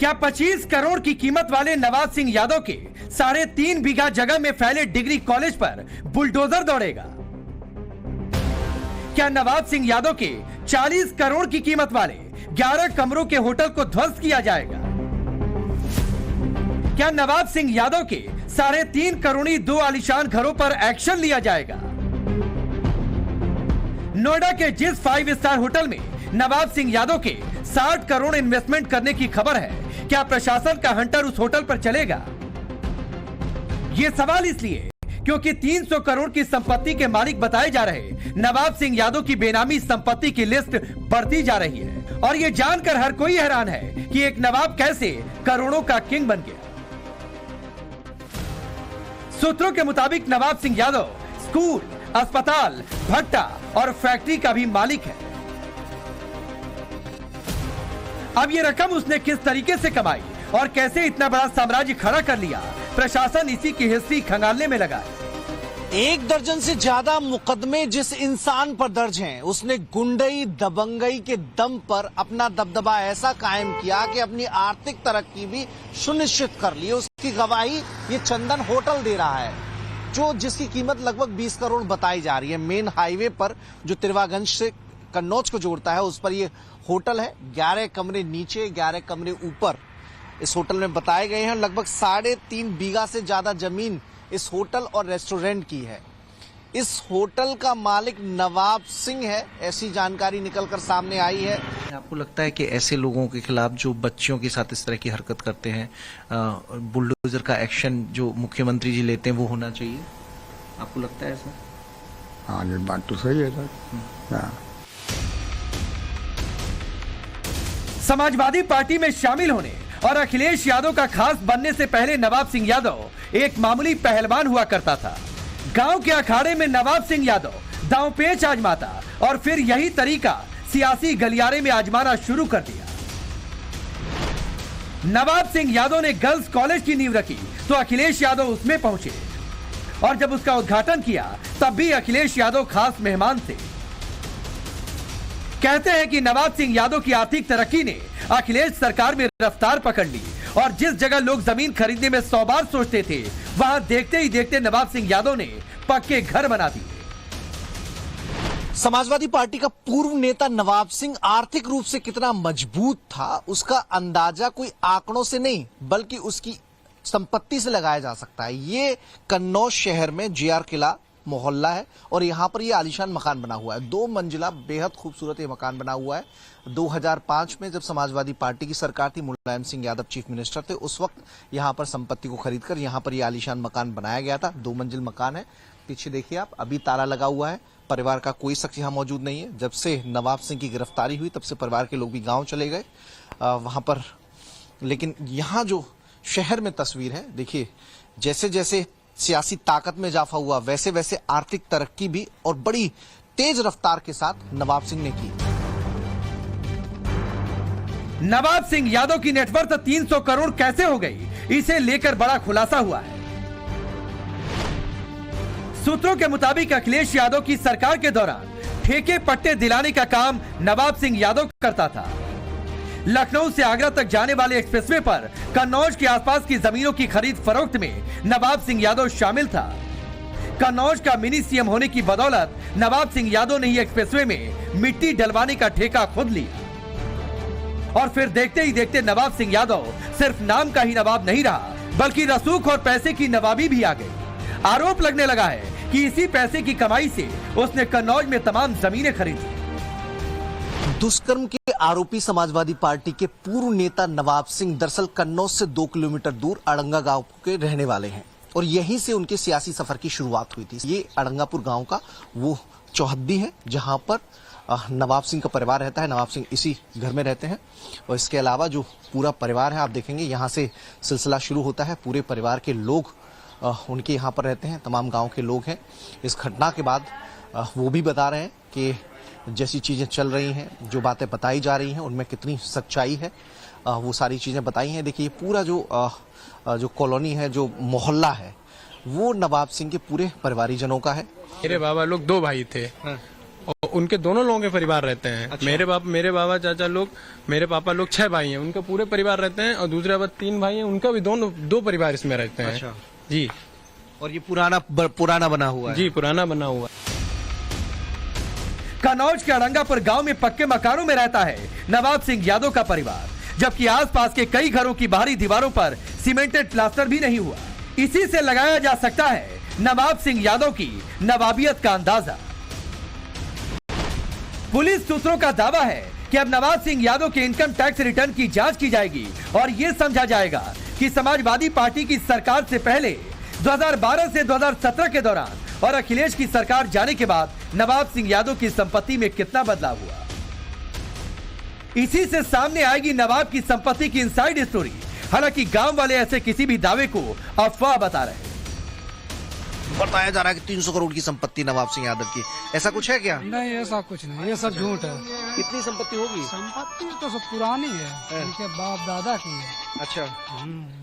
क्या 25 करोड़ की कीमत वाले नवाब सिंह यादव के 3.5 बीघा जगह में फैले डिग्री कॉलेज पर बुलडोजर दौड़ेगा? क्या नवाब सिंह यादव के 40 करोड़ की कीमत वाले 11 कमरों के होटल को ध्वस्त किया जाएगा? क्या नवाब सिंह यादव के 3.5 करोड़ी 2 आलीशान घरों पर एक्शन लिया जाएगा? नोएडा के जिस 5 स्टार होटल में नवाब सिंह यादव के 60 करोड़ इन्वेस्टमेंट करने की खबर है, क्या प्रशासन का हंटर उस होटल पर चलेगा? ये सवाल इसलिए क्योंकि 300 करोड़ की संपत्ति के मालिक बताए जा रहे नवाब सिंह यादव की बेनामी संपत्ति की लिस्ट बढ़ती जा रही है और ये जानकर हर कोई हैरान है कि एक नवाब कैसे करोड़ों का किंग बन गया। सूत्रों के मुताबिक नवाब सिंह यादव स्कूल, अस्पताल, भट्टा और फैक्ट्री का भी मालिक है। अब ये रकम उसने किस तरीके से कमाई और कैसे इतना बड़ा साम्राज्य खड़ा कर लिया, प्रशासन इसी की हिस्ट्री खंगालने में लगा है। 1 दर्जन से ज्यादा मुकदमे जिस इंसान पर दर्ज हैं, उसने गुंडई दबंगई के दम पर अपना दबदबा ऐसा कायम किया कि अपनी आर्थिक तरक्की भी सुनिश्चित कर ली। उसकी गवाही ये चंदन होटल दे रहा है, जिसकी कीमत लगभग 20 करोड़ बताई जा रही है। मेन हाईवे पर जो तिरवागंज से कन्नौज को जोड़ता है, उस पर ये होटल है। 11 कमरे नीचे, 11 कमरे ऊपर इस होटल में बताए गए हैं। लगभग 3.5 बीघा से ज्यादा जमीन इस होटल और रेस्टोरेंट की है। इस होटल का मालिक नवाब सिंह है, ऐसी जानकारी निकलकर सामने आई है। आपको लगता है कि ऐसे लोगों के खिलाफ जो बच्चियों के साथ इस तरह की हरकत करते हैं, बुलडोजर का एक्शन जो मुख्यमंत्री जी लेते हैं वो होना चाहिए? आपको लगता है ऐसा? हाँ, ये बात तो सही है सर। समाजवादी पार्टी में शामिल होने और अखिलेश यादव का खास बनने से पहले नवाब सिंह यादव एक मामूली पहलवान हुआ करता था। गांव के अखाड़े में नवाब सिंह यादव दांवपेच आजमाता और फिर यही तरीका सियासी गलियारे में आजमाना शुरू कर दिया। नवाब सिंह यादव ने गर्ल्स कॉलेज की नींव रखी तो अखिलेश यादव उसमें पहुंचे और जब उसका उद्घाटन किया तब भी अखिलेश यादव खास मेहमान थे। कहते हैं कि नवाब सिंह यादव की आर्थिक तरक्की ने अखिलेश सरकार में रफ्तार पकड़ ली और जिस जगह लोग जमीन खरीदने में 100 बार सोचते थे, वहां देखते ही देखते नवाब सिंह यादव ने पक्के घर बना दिए। समाजवादी पार्टी का पूर्व नेता नवाब सिंह आर्थिक रूप से कितना मजबूत था, उसका अंदाजा कोई आंकड़ों से नहीं बल्कि उसकी संपत्ति से लगाया जा सकता है। ये कन्नौज शहर में JR किला मोहल्ला है और यहाँ पर ये आलीशान मकान बना हुआ है। 2 मंजिला बेहद खूबसूरत ये मकान बना हुआ है। 2005 में जब समाजवादी पार्टी की सरकार थी, मुलायम सिंह यादव चीफ मिनिस्टर थे, उस वक्त यहाँ पर संपत्ति को खरीदकर यहाँ पर ये आलीशान मकान बनाया गया था। 2 मंजिल मकान है। पीछे देखिए आप, अभी ताला लगा हुआ है। परिवार का कोई शख्स यहाँ मौजूद नहीं है। जब से नवाब सिंह की गिरफ्तारी हुई तब से परिवार के लोग भी गाँव चले गए वहां पर। लेकिन यहाँ जो शहर में तस्वीर है, देखिए जैसे जैसे सियासी ताकत में इजाफा हुआ वैसे वैसे आर्थिक तरक्की भी और बड़ी तेज रफ्तार के साथ नवाब सिंह ने की। नवाब सिंह यादव की नेटवर्थ 300 करोड़ कैसे हो गई, इसे लेकर बड़ा खुलासा हुआ है। सूत्रों के मुताबिक अखिलेश यादव की सरकार के दौरान ठेके पट्टे दिलाने का काम नवाब सिंह यादव करता था। लखनऊ से आगरा तक जाने वाले एक्सप्रेसवे पर कन्नौज के आसपास की जमीनों की खरीद फरोख्त में नवाब सिंह यादव शामिल था। कन्नौज का मिनी CM होने की बदौलत नवाब सिंह यादव ने ही एक्सप्रेसवे में मिट्टी डलवाने का ठेका खुद लिया और फिर देखते ही देखते नवाब सिंह यादव सिर्फ नाम का ही नवाब नहीं रहा बल्कि रसूख और पैसे की नवाबी भी आ गई। आरोप लगने लगा है कि इसी पैसे की कमाई से उसने कन्नौज में तमाम जमीनें खरीदी। दुष्कर्म के आरोपी समाजवादी पार्टी के पूर्व नेता नवाब सिंह दरअसल कन्नौज से 2 किलोमीटर दूर अड़ंगा गांव के रहने वाले हैं और यहीं से उनके सियासी सफर की शुरुआत हुई थी। ये अड़ंगापुर गांव का वो चौहद्दी है जहां पर नवाब सिंह का परिवार रहता है। नवाब सिंह इसी घर में रहते हैं और इसके अलावा जो पूरा परिवार है, आप देखेंगे यहाँ से सिलसिला शुरू होता है। पूरे परिवार के लोग उनके यहाँ पर रहते हैं, तमाम गाँव के लोग हैं। इस घटना के बाद वो भी बता रहे हैं कि जैसी चीज़ें चल रही हैं, जो बातें बताई जा रही हैं, उनमें कितनी सच्चाई है, वो सारी चीज़ें बताई हैं। देखिए पूरा जो कॉलोनी है, जो मोहल्ला है, वो नवाब सिंह के पूरे परिवारिजनों का है। मेरे बाबा लोग 2 भाई थे और उनके दोनों लोगों के परिवार रहते हैं। अच्छा। मेरे बाबा चाचा लोग, मेरे पापा लोग 6 भाई हैं, उनके पूरे परिवार रहते हैं, और दूसरे बाबा 3 भाई हैं, उनका भी दो परिवार इसमें रहते हैं। अच्छा। जी। और ये पुराना बना हुआ है? जी, पुराना बना हुआ। कन्नौज के अड़ंगापुर गांव में पक्के मकानों में रहता है नवाब सिंह यादव का परिवार, जबकि आसपास के कई घरों की बाहरी दीवारों पर सीमेंटेड प्लास्टर भी नहीं हुआ। इसी से लगाया जा सकता है नवाब सिंह यादव की नवाबियत का अंदाजा। पुलिस सूत्रों का दावा है कि अब नवाब सिंह यादव के इनकम टैक्स रिटर्न की जांच की जाएगी और यह समझा जाएगा कि समाजवादी पार्टी की सरकार से पहले 2012 से 2017 के दौरान और अखिलेश की सरकार जाने के बाद नवाब सिंह यादव की संपत्ति में कितना बदलाव हुआ। इसी से सामने आएगी नवाब की संपत्ति की इनसाइड स्टोरी। हालांकि गांव वाले ऐसे किसी भी दावे को अफवाह बता रहे हैं। बताया जा रहा है कि 300 करोड़ की संपत्ति नवाब सिंह यादव की, ऐसा कुछ है क्या? नहीं, ऐसा कुछ नहीं, ये सब झूठ है। कितनी संपत्ति होगी? संपत्ति तो सब पुरानी है, उनके बाप दादा की है। अच्छा।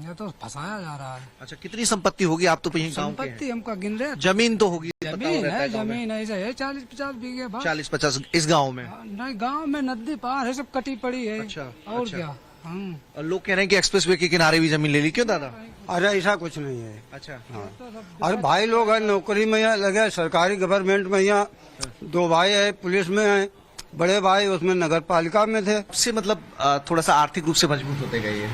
ये तो फंसाया जा रहा है। अच्छा, कितनी संपत्ति होगी? आप तो कहीं गांव के हैं। संपत्ति हमका गिन रहे, जमीन तो होगी, जमीन है, जमीन ऐसा है 40-50 बीघे। 40-50 इस गांव में? नहीं, गांव में नदी पार है, सब कटी पड़ी है। अच्छा, और अच्छा। क्या। और लोग कह रहे हैं कि एक्सप्रेसवे के किनारे भी जमीन ले ली, क्यों दादा? अरे ऐसा कुछ नहीं है। अच्छा। अरे भाई लोग हैं नौकरी में यहाँ लगे, सरकारी गवर्नमेंट में, यहाँ 2 भाई है पुलिस में है, बड़े भाई उसमें नगर पालिका में थे। उससे मतलब थोड़ा सा आर्थिक रूप से मजबूत होते गए ये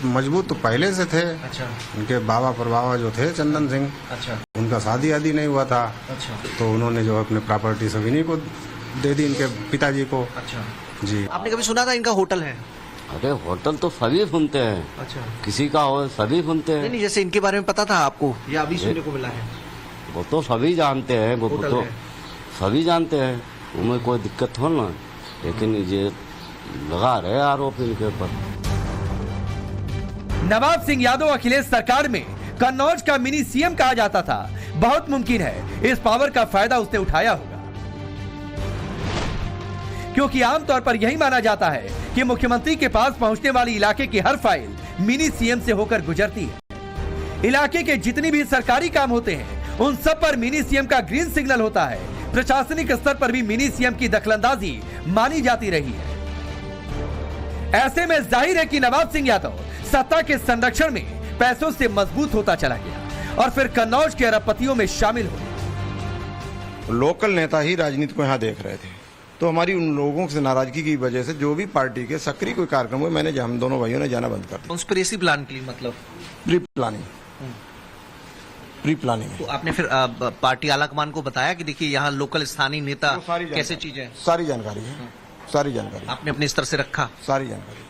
मजबूत तो पहले से थे। अच्छा। उनके बाबा परबाबा जो थे चंदन सिंह, अच्छा, उनका शादी आदि नहीं हुआ था। अच्छा। तो उन्होंने जो अपने प्रॉपर्टी सब इन्हीं को दे दी, इनके पिताजी को। अच्छा जी। आपने कभी सुना था इनका होटल है? अरे होटल तो सभी सुनते हैं। अच्छा। किसी का हो सभी सुनते हैं। नहीं, जैसे इनके बारे में पता था आपको या अभी सुनने को मिला है? वो तो सभी जानते हैं, वो होटल तो है। सभी जानते हैं, उनमें कोई दिक्कत हो ना, लेकिन ये लगा रहे आरोप इनके ऊपर। नवाब सिंह यादव अखिलेश सरकार में कन्नौज का मिनी सीएम कहा जाता था। बहुत मुमकिन है इस पावर का फायदा उसने उठाया होगा, क्योंकि आमतौर पर यही माना जाता है कि मुख्यमंत्री के पास पहुंचने वाली इलाके की हर फाइल मिनी सीएम से होकर गुजरती है। इलाके के जितनी भी सरकारी काम होते हैं उन सब पर मिनी सीएम का ग्रीन सिग्नल होता है। प्रशासनिक स्तर पर भी मिनी सीएम की दखलंदाजी मानी जाती रही है। ऐसे में जाहिर है कि नवाब सिंह यादव सत्ता के संरक्षण में पैसों से मजबूत होता चला गया और फिर कन्नौज के अरबपतियों में शामिल हो गया। लोकल नेता ही राजनीति को यहाँ देख रहे थे, तो हमारी उन लोगों से नाराजगी की वजह से जो भी पार्टी के सक्रिय कोई कार्यक्रम हुए, हम दोनों भाइयों ने जाना बंद कर दिया। कॉन्स्पिरेसी प्लान के लिए मतलब प्री प्लानिंग। तो आपने फिर पार्टी आलाकमान को बताया कि देखिए यहाँ लोकल स्थानीय नेता कैसे चीजें? सारी जानकारी है, सारी जानकारी आपने अपने स्तर से रखा? सारी जानकारी।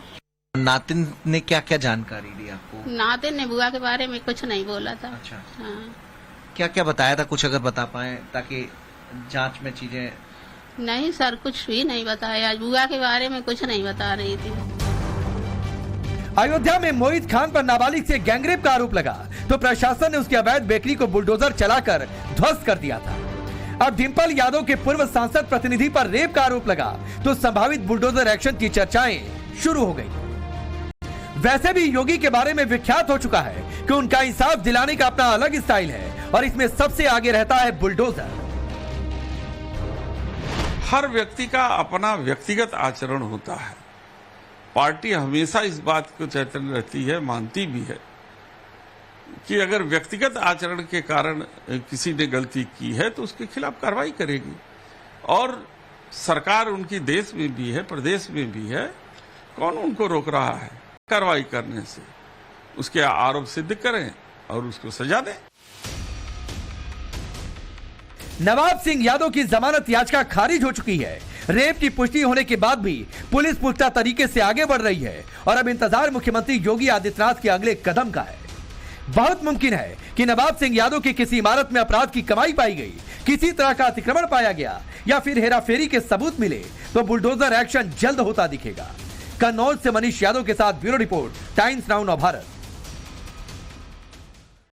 नातिन ने क्या क्या जानकारी दी आपको? नातिन ने बुआ के बारे में कुछ नहीं बोला था। अच्छा। हाँ। क्या क्या बताया था, कुछ अगर बता पाए, ताकि जांच में चीजें। नहीं सर, कुछ भी नहीं बताया, बुआ के बारे में कुछ नहीं बता रही थी। अयोध्या में मोहित खान पर नाबालिग से गैंगरेप का आरोप लगा तो प्रशासन ने उसकी अवैध बेकरी को बुलडोजर चलाकर ध्वस्त कर दिया था। अब डिंपल यादव के पूर्व सांसद प्रतिनिधि पर रेप का आरोप लगा तो संभावित बुलडोजर एक्शन की चर्चाएं शुरू हो गई। वैसे भी योगी के बारे में विख्यात हो चुका है कि उनका इंसाफ दिलाने का अपना अलग स्टाइल है और इसमें सबसे आगे रहता है बुलडोजर। हर व्यक्ति का अपना व्यक्तिगत आचरण होता है। पार्टी हमेशा इस बात को चैतन्य रहती है, मानती भी है कि अगर व्यक्तिगत आचरण के कारण किसी ने गलती की है तो उसके खिलाफ कार्रवाई करेगी। और सरकार उनकी देश में भी है, प्रदेश में भी है, कौन उनको रोक रहा है कार्रवाई करने से? उसके आरोप सिद्ध करें और उसको सजा दें। नवाब सिंह यादव की जमानत याचिका खारिज हो चुकी है। रेप की पुष्टि होने के बाद भी पुलिस पुख्ता तरीके से आगे बढ़ रही है और अब इंतजार मुख्यमंत्री योगी आदित्यनाथ के अगले कदम का है। बहुत मुमकिन है कि नवाब सिंह यादव की किसी इमारत में अपराध की कमाई पाई गई, किसी तरह का अतिक्रमण पाया गया या फिर हेराफेरी के सबूत मिले तो बुलडोजर एक्शन जल्द होता दिखेगा। कन्नौज से मनीष यादव के साथ ब्यूरो रिपोर्ट, टाइम्स नाउ नव भारत।